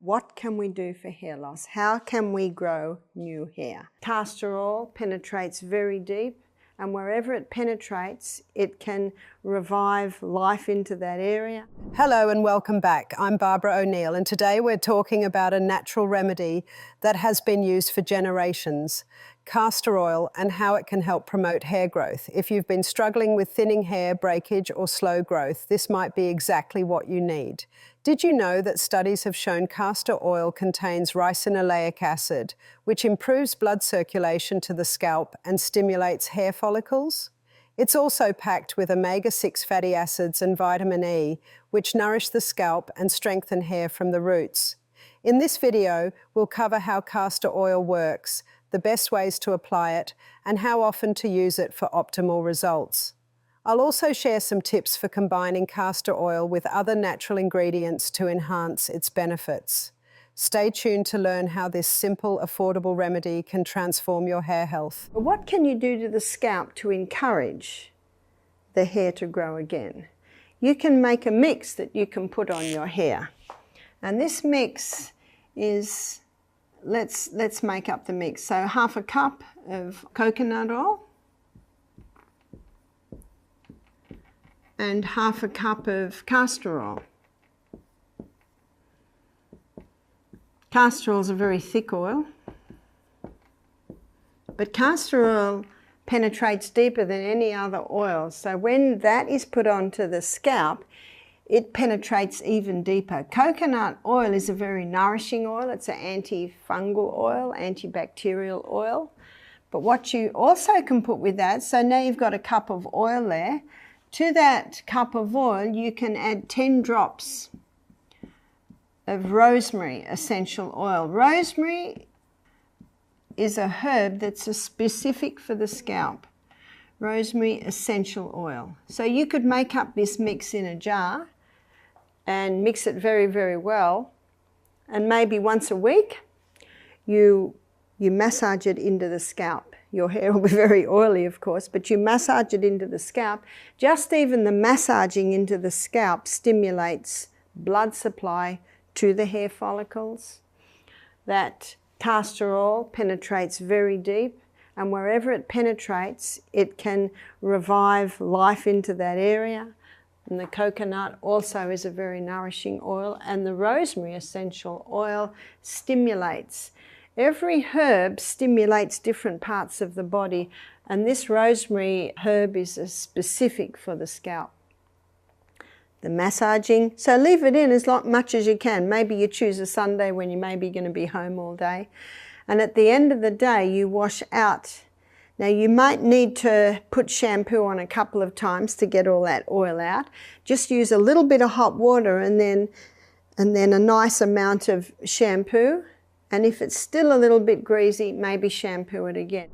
What can we do for hair loss? How can we grow new hair? Castor oil penetrates very deep, and wherever it penetrates, it can revive life into that area. Hello and welcome back. I'm Barbara O'Neill, and today we're talking about a natural remedy that has been used for generations, castor oil, and how it can help promote hair growth. If you've been struggling with thinning hair, breakage, or slow growth, this might be exactly what you need. Did you know that studies have shown castor oil contains ricinoleic acid, which improves blood circulation to the scalp and stimulates hair follicles? It's also packed with omega-6 fatty acids and vitamin E, which nourish the scalp and strengthen hair from the roots. In this video, we'll cover how castor oil works, the best ways to apply it, and how often to use it for optimal results. I'll also share some tips for combining castor oil with other natural ingredients to enhance its benefits. Stay tuned to learn how this simple, affordable remedy can transform your hair health. What can you do to the scalp to encourage the hair to grow again? You can make a mix that you can put on your hair. And this mix is, let's make up the mix. So half a cup of coconut oil, and half a cup of castor oil. Castor oil is a very thick oil, but castor oil penetrates deeper than any other oil. So when that is put onto the scalp, it penetrates even deeper. Coconut oil is a very nourishing oil. It's an antifungal oil, antibacterial oil. But what you also can put with that, so now you've got a cup of oil there. To that cup of oil, you can add 10 drops of rosemary essential oil. Rosemary is a herb that's specific for the scalp. Rosemary essential oil. So you could make up this mix in a jar and mix it very, very well. And maybe once a week, you massage it into the scalp. Your hair will be very oily, of course, but you massage it into the scalp. Just even the massaging into the scalp stimulates blood supply to the hair follicles. That castor oil penetrates very deep, and wherever it penetrates, it can revive life into that area. And the coconut also is a very nourishing oil, and the rosemary essential oil stimulates. Every herb stimulates different parts of the body, and this rosemary herb is specific for the scalp. The massaging, so leave it in as much as you can. Maybe you choose a Sunday when you may be going to be home all day. And at the end of the day, you wash out. Now you might need to put shampoo on a couple of times to get all that oil out. Just use a little bit of hot water and then a nice amount of shampoo. And if it's still a little bit greasy, maybe shampoo it again.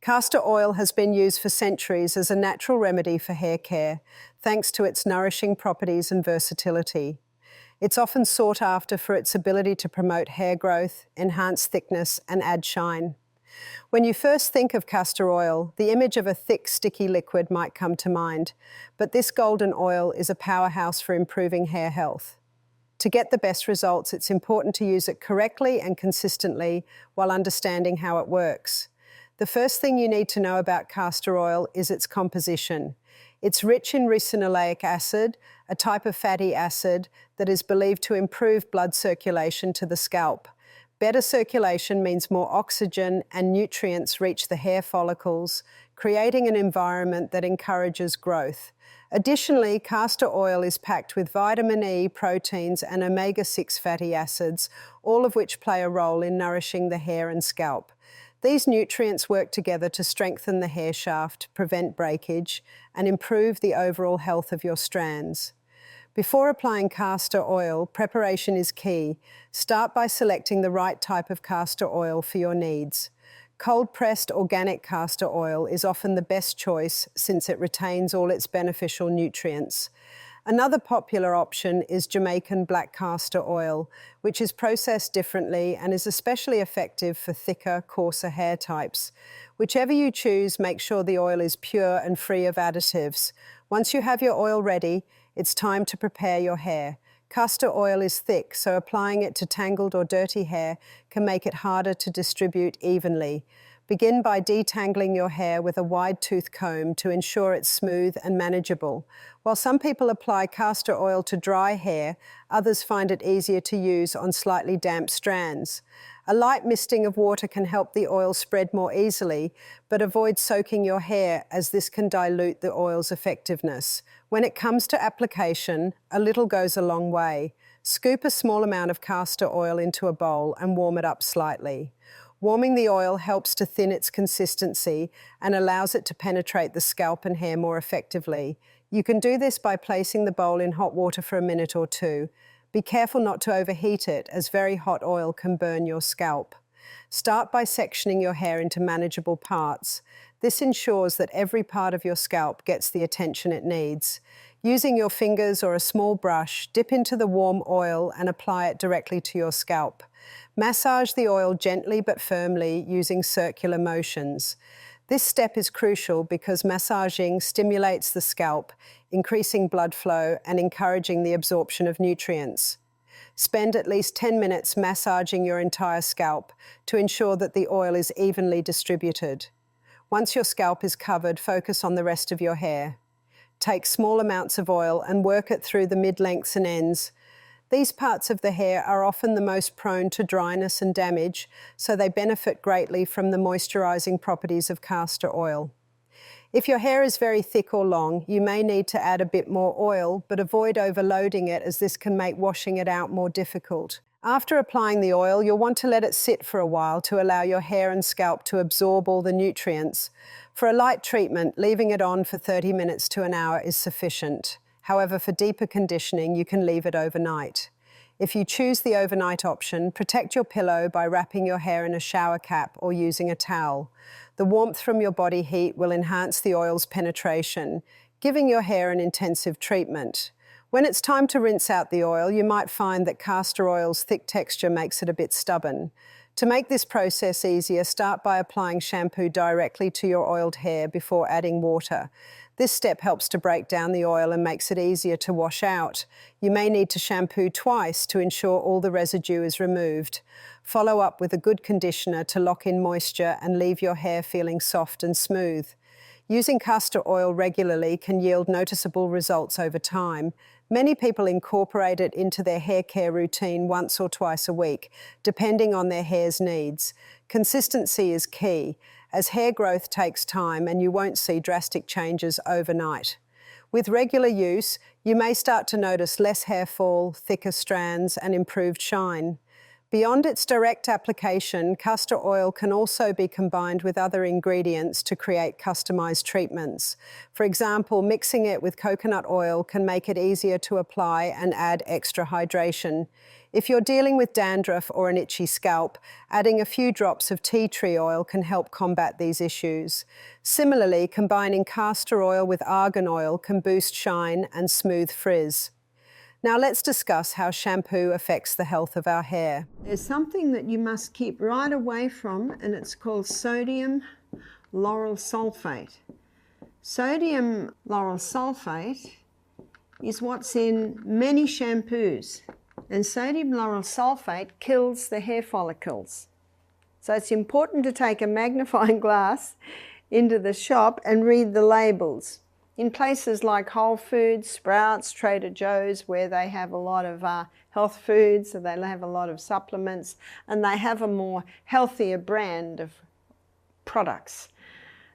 Castor oil has been used for centuries as a natural remedy for hair care, thanks to its nourishing properties and versatility. It's often sought after for its ability to promote hair growth, enhance thickness, and add shine. When you first think of castor oil, the image of a thick, sticky liquid might come to mind, but this golden oil is a powerhouse for improving hair health. To get the best results, it's important to use it correctly and consistently while understanding how it works. The first thing you need to know about castor oil is its composition. It's rich in ricinoleic acid, a type of fatty acid that is believed to improve blood circulation to the scalp. Better circulation means more oxygen and nutrients reach the hair follicles, creating an environment that encourages growth. Additionally, castor oil is packed with vitamin E, proteins, and omega-6 fatty acids, all of which play a role in nourishing the hair and scalp. These nutrients work together to strengthen the hair shaft, prevent breakage, and improve the overall health of your strands. Before applying castor oil, preparation is key. Start by selecting the right type of castor oil for your needs. Cold-pressed organic castor oil is often the best choice since it retains all its beneficial nutrients. Another popular option is Jamaican black castor oil, which is processed differently and is especially effective for thicker, coarser hair types. Whichever you choose, make sure the oil is pure and free of additives. Once you have your oil ready, it's time to prepare your hair. Castor oil is thick, so applying it to tangled or dirty hair can make it harder to distribute evenly. Begin by detangling your hair with a wide-tooth comb to ensure it's smooth and manageable. While some people apply castor oil to dry hair, others find it easier to use on slightly damp strands. A light misting of water can help the oil spread more easily, but avoid soaking your hair as this can dilute the oil's effectiveness. When it comes to application, a little goes a long way. Scoop a small amount of castor oil into a bowl and warm it up slightly. Warming the oil helps to thin its consistency and allows it to penetrate the scalp and hair more effectively. You can do this by placing the bowl in hot water for a minute or two. Be careful not to overheat it, as very hot oil can burn your scalp. Start by sectioning your hair into manageable parts. This ensures that every part of your scalp gets the attention it needs. Using your fingers or a small brush, dip into the warm oil and apply it directly to your scalp. Massage the oil gently but firmly using circular motions. This step is crucial because massaging stimulates the scalp, increasing blood flow and encouraging the absorption of nutrients. Spend at least 10 minutes massaging your entire scalp to ensure that the oil is evenly distributed. Once your scalp is covered, focus on the rest of your hair. Take small amounts of oil and work it through the mid-lengths and ends. These parts of the hair are often the most prone to dryness and damage, so they benefit greatly from the moisturizing properties of castor oil. If your hair is very thick or long, you may need to add a bit more oil, but avoid overloading it as this can make washing it out more difficult. After applying the oil, you'll want to let it sit for a while to allow your hair and scalp to absorb all the nutrients. For a light treatment, leaving it on for 30 minutes to an hour is sufficient. However, for deeper conditioning, you can leave it overnight. If you choose the overnight option, protect your pillow by wrapping your hair in a shower cap or using a towel. The warmth from your body heat will enhance the oil's penetration, giving your hair an intensive treatment. When it's time to rinse out the oil, you might find that castor oil's thick texture makes it a bit stubborn. To make this process easier, start by applying shampoo directly to your oiled hair before adding water. This step helps to break down the oil and makes it easier to wash out. You may need to shampoo twice to ensure all the residue is removed. Follow up with a good conditioner to lock in moisture and leave your hair feeling soft and smooth. Using castor oil regularly can yield noticeable results over time. Many people incorporate it into their hair care routine once or twice a week, depending on their hair's needs. Consistency is key, as hair growth takes time and you won't see drastic changes overnight. With regular use, you may start to notice less hair fall, thicker strands, and improved shine. Beyond its direct application, castor oil can also be combined with other ingredients to create customized treatments. For example, mixing it with coconut oil can make it easier to apply and add extra hydration. If you're dealing with dandruff or an itchy scalp, adding a few drops of tea tree oil can help combat these issues. Similarly, combining castor oil with argan oil can boost shine and smooth frizz. Now let's discuss how shampoo affects the health of our hair. There's something that you must keep right away from, and it's called sodium lauryl sulfate. Sodium lauryl sulfate is what's in many shampoos, and sodium lauryl sulfate kills the hair follicles. So it's important to take a magnifying glass into the shop and read the labels. In places like Whole Foods, Sprouts, Trader Joe's, where they have a lot of health foods, so they have a lot of supplements, and they have a more healthier brand of products.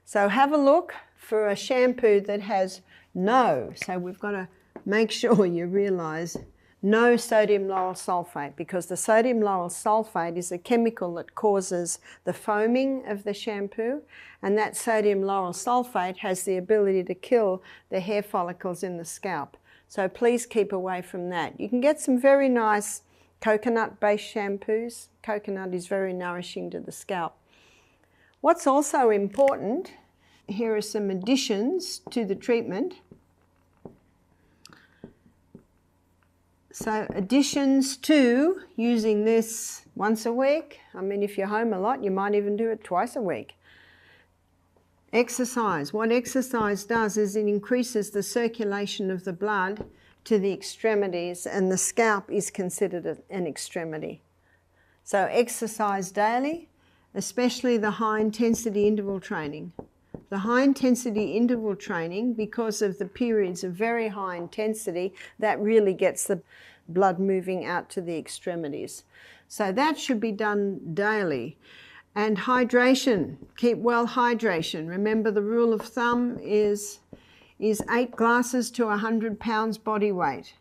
So have a look for a shampoo that has no, so we've got to make sure you realise no sodium lauryl sulfate, because the sodium lauryl sulfate is a chemical that causes the foaming of the shampoo, and that sodium lauryl sulfate has the ability to kill the hair follicles in the scalp. So please keep away from that. You can get some very nice coconut-based shampoos. Coconut is very nourishing to the scalp. What's also important, here are some additions to the treatment. So additions to using this once a week. I mean, if you're home a lot, you might even do it twice a week. Exercise. What exercise does is it increases the circulation of the blood to the extremities, and the scalp is considered an extremity. So exercise daily, especially the high intensity interval training. The high intensity interval training, because of the periods of very high intensity, that really gets the blood moving out to the extremities. So that should be done daily. And hydration, keep well hydration. Remember, the rule of thumb is 8 glasses to 100 pounds body weight.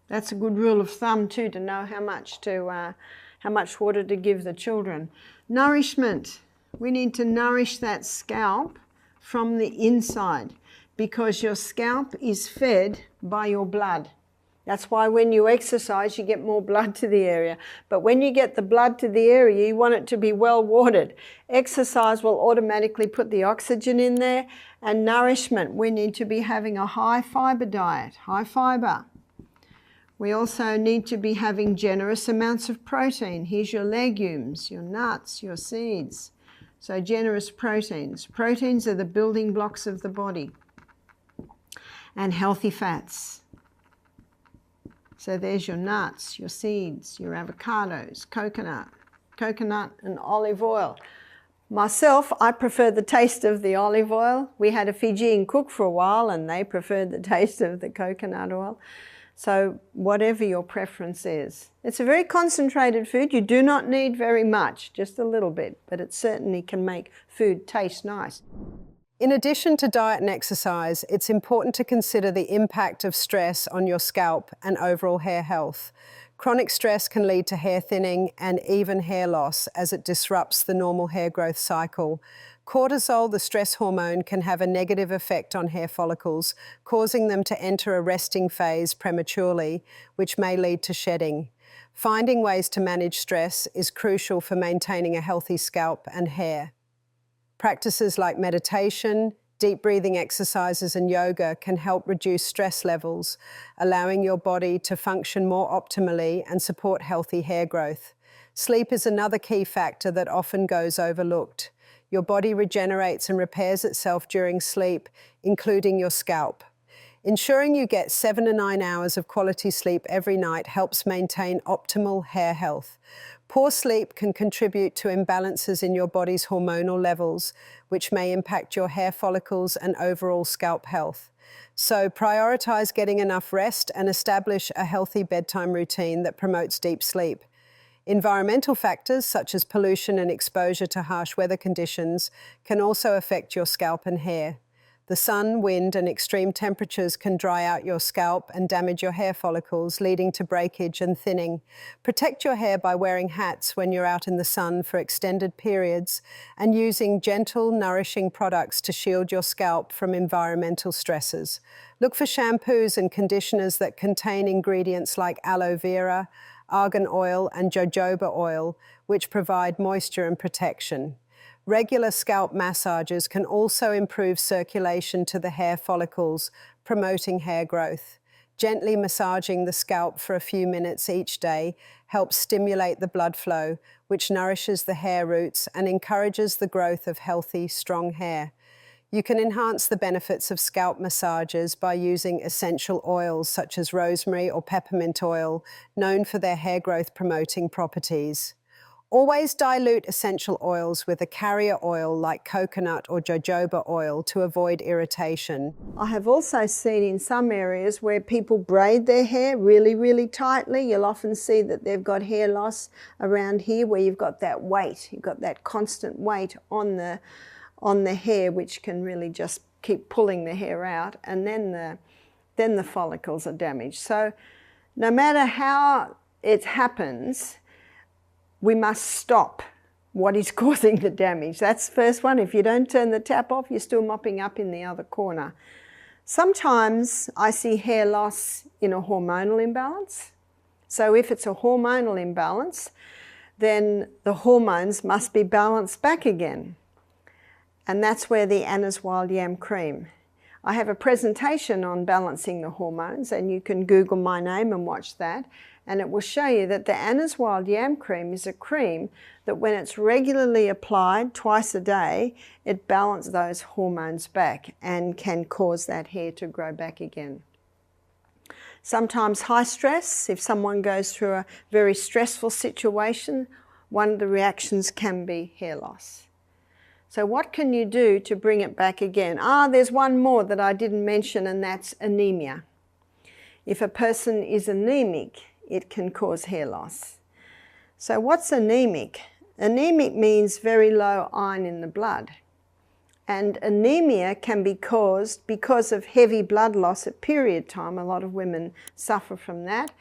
That's a good rule of thumb too, to know how much water to give the children. Nourishment. We need to nourish that scalp from the inside, because your scalp is fed by your blood. That's why when you exercise, you get more blood to the area. But when you get the blood to the area, you want it to be well watered. Exercise will automatically put the oxygen in there. And nourishment, we need to be having a high fiber diet, high fiber. We also need to be having generous amounts of protein. Here's your legumes, your nuts, your seeds. So generous proteins. Proteins are the building blocks of the body. And healthy fats. So there's your nuts, your seeds, your avocados, coconut and olive oil. Myself, I prefer the taste of the olive oil. We had a Fijian cook for a while and they preferred the taste of the coconut oil. So whatever your preference is. It's a very concentrated food. You do not need very much, just a little bit, but it certainly can make food taste nice. In addition to diet and exercise, it's important to consider the impact of stress on your scalp and overall hair health. Chronic stress can lead to hair thinning and even hair loss as it disrupts the normal hair growth cycle. Cortisol, the stress hormone, can have a negative effect on hair follicles, causing them to enter a resting phase prematurely, which may lead to shedding. Finding ways to manage stress is crucial for maintaining a healthy scalp and hair. Practices like meditation, deep breathing exercises and yoga can help reduce stress levels, allowing your body to function more optimally and support healthy hair growth. Sleep is another key factor that often goes overlooked. Your body regenerates and repairs itself during sleep, including your scalp. Ensuring you get 7 to 9 hours of quality sleep every night helps maintain optimal hair health. Poor sleep can contribute to imbalances in your body's hormonal levels, which may impact your hair follicles and overall scalp health. So prioritize getting enough rest and establish a healthy bedtime routine that promotes deep sleep. Environmental factors such as pollution and exposure to harsh weather conditions can also affect your scalp and hair. The sun, wind, and extreme temperatures can dry out your scalp and damage your hair follicles, leading to breakage and thinning. Protect your hair by wearing hats when you're out in the sun for extended periods and using gentle, nourishing products to shield your scalp from environmental stresses. Look for shampoos and conditioners that contain ingredients like aloe vera, argan oil, and jojoba oil, which provide moisture and protection. Regular scalp massages can also improve circulation to the hair follicles, promoting hair growth. Gently massaging the scalp for a few minutes each day helps stimulate the blood flow, which nourishes the hair roots and encourages the growth of healthy, strong hair. You can enhance the benefits of scalp massages by using essential oils such as rosemary or peppermint oil, known for their hair growth promoting properties. Always dilute essential oils with a carrier oil like coconut or jojoba oil to avoid irritation. I have also seen in some areas where people braid their hair really, really tightly. You'll often see that they've got hair loss around here where you've got that weight. You've got that constant weight on the hair, which can really just keep pulling the hair out, and then the follicles are damaged. So no matter how it happens, we must stop what is causing the damage. That's the first one. If you don't turn the tap off, you're still mopping up in the other corner. Sometimes I see hair loss in a hormonal imbalance. So if it's a hormonal imbalance, then the hormones must be balanced back again. And that's where the Anna's Wild Yam Cream. I have a presentation on balancing the hormones, and you can Google my name and watch that. And it will show you that the Anna's Wild Yam Cream is a cream that when it's regularly applied twice a day, it balances those hormones back and can cause that hair to grow back again. Sometimes high stress, if someone goes through a very stressful situation, one of the reactions can be hair loss. So what can you do to bring it back again? There's one more that I didn't mention, and that's anemia. If a person is anemic, it can cause hair loss. So what's anemic? Anemic means very low iron in the blood. And anemia can be caused because of heavy blood loss at period time. A lot of women suffer from that,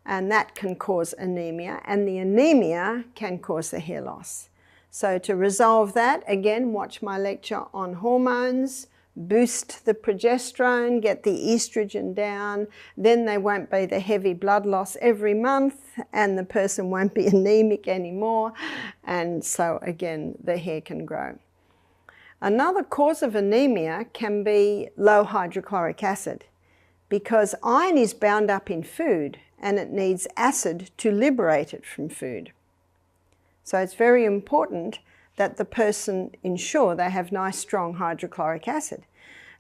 and that can cause anemia, and the anemia can cause the hair loss. So to resolve that, again, watch my lecture on hormones, boost the progesterone, get the estrogen down, then there won't be the heavy blood loss every month and the person won't be anemic anymore, and so again the hair can grow. Another cause of anemia can be low hydrochloric acid, because iron is bound up in food and it needs acid to liberate it from food. So it's very important that the person ensure they have nice strong hydrochloric acid.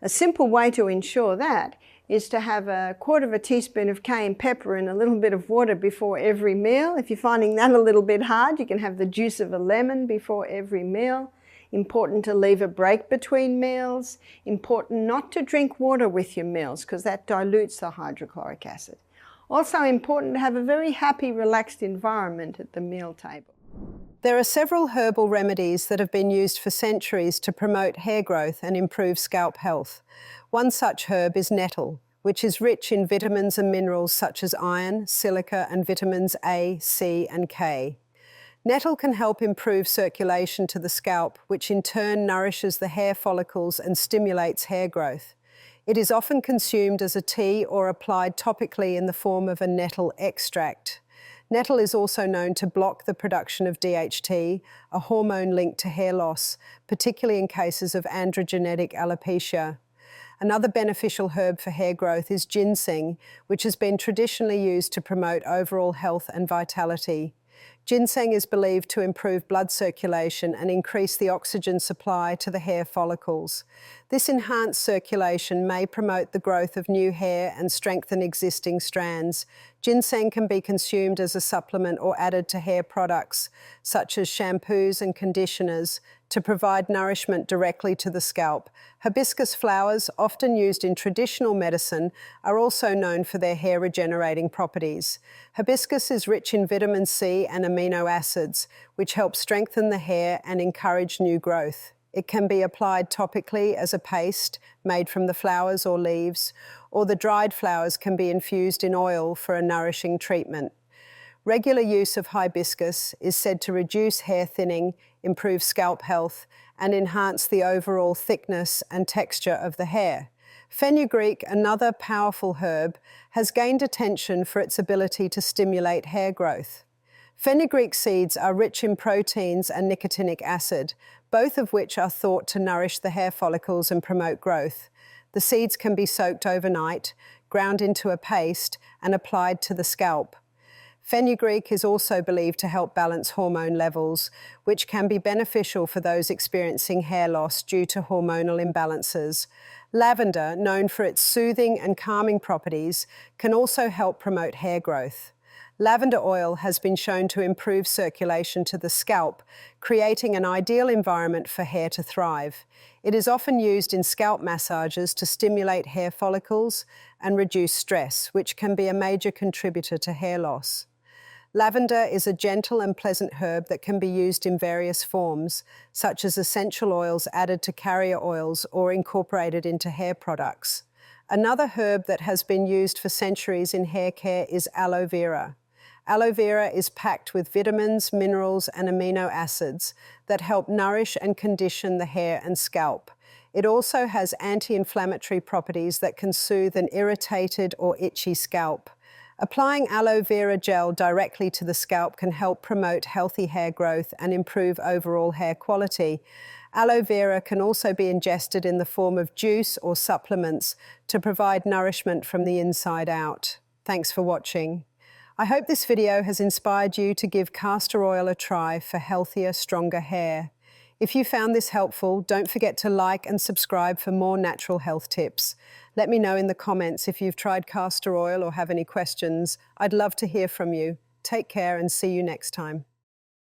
A simple way to ensure that is to have 1/4 teaspoon of cayenne pepper in a little bit of water before every meal. If you're finding that a little bit hard, you can have the juice of a lemon before every meal. Important to leave a break between meals. Important not to drink water with your meals because that dilutes the hydrochloric acid. Also important to have a very happy, relaxed environment at the meal table. There are several herbal remedies that have been used for centuries to promote hair growth and improve scalp health. One such herb is nettle, which is rich in vitamins and minerals such as iron, silica, and vitamins A, C, and K. Nettle can help improve circulation to the scalp, which in turn nourishes the hair follicles and stimulates hair growth. It is often consumed as a tea or applied topically in the form of a nettle extract. Nettle is also known to block the production of DHT, a hormone linked to hair loss, particularly in cases of androgenetic alopecia. Another beneficial herb for hair growth is ginseng, which has been traditionally used to promote overall health and vitality. Ginseng is believed to improve blood circulation and increase the oxygen supply to the hair follicles. This enhanced circulation may promote the growth of new hair and strengthen existing strands. Ginseng can be consumed as a supplement or added to hair products, such as shampoos and conditioners, to provide nourishment directly to the scalp. Hibiscus flowers, often used in traditional medicine, are also known for their hair regenerating properties. Hibiscus is rich in vitamin C and amino acids, which help strengthen the hair and encourage new growth. It can be applied topically as a paste made from the flowers or leaves, or the dried flowers can be infused in oil for a nourishing treatment. Regular use of hibiscus is said to reduce hair thinning, improve scalp health, and enhance the overall thickness and texture of the hair. Fenugreek, another powerful herb, has gained attention for its ability to stimulate hair growth. Fenugreek seeds are rich in proteins and nicotinic acid, both of which are thought to nourish the hair follicles and promote growth. The seeds can be soaked overnight, ground into a paste, and applied to the scalp. Fenugreek is also believed to help balance hormone levels, which can be beneficial for those experiencing hair loss due to hormonal imbalances. Lavender, known for its soothing and calming properties, can also help promote hair growth. Lavender oil has been shown to improve circulation to the scalp, creating an ideal environment for hair to thrive. It is often used in scalp massages to stimulate hair follicles and reduce stress, which can be a major contributor to hair loss. Lavender is a gentle and pleasant herb that can be used in various forms, such as essential oils added to carrier oils or incorporated into hair products. Another herb that has been used for centuries in hair care is aloe vera. Aloe vera is packed with vitamins, minerals, and amino acids that help nourish and condition the hair and scalp. It also has anti-inflammatory properties that can soothe an irritated or itchy scalp. Applying aloe vera gel directly to the scalp can help promote healthy hair growth and improve overall hair quality. Aloe vera can also be ingested in the form of juice or supplements to provide nourishment from the inside out. Thanks for watching. I hope this video has inspired you to give castor oil a try for healthier, stronger hair. If you found this helpful, don't forget to like and subscribe for more natural health tips. Let me know in the comments if you've tried castor oil or have any questions. I'd love to hear from you. Take care and see you next time.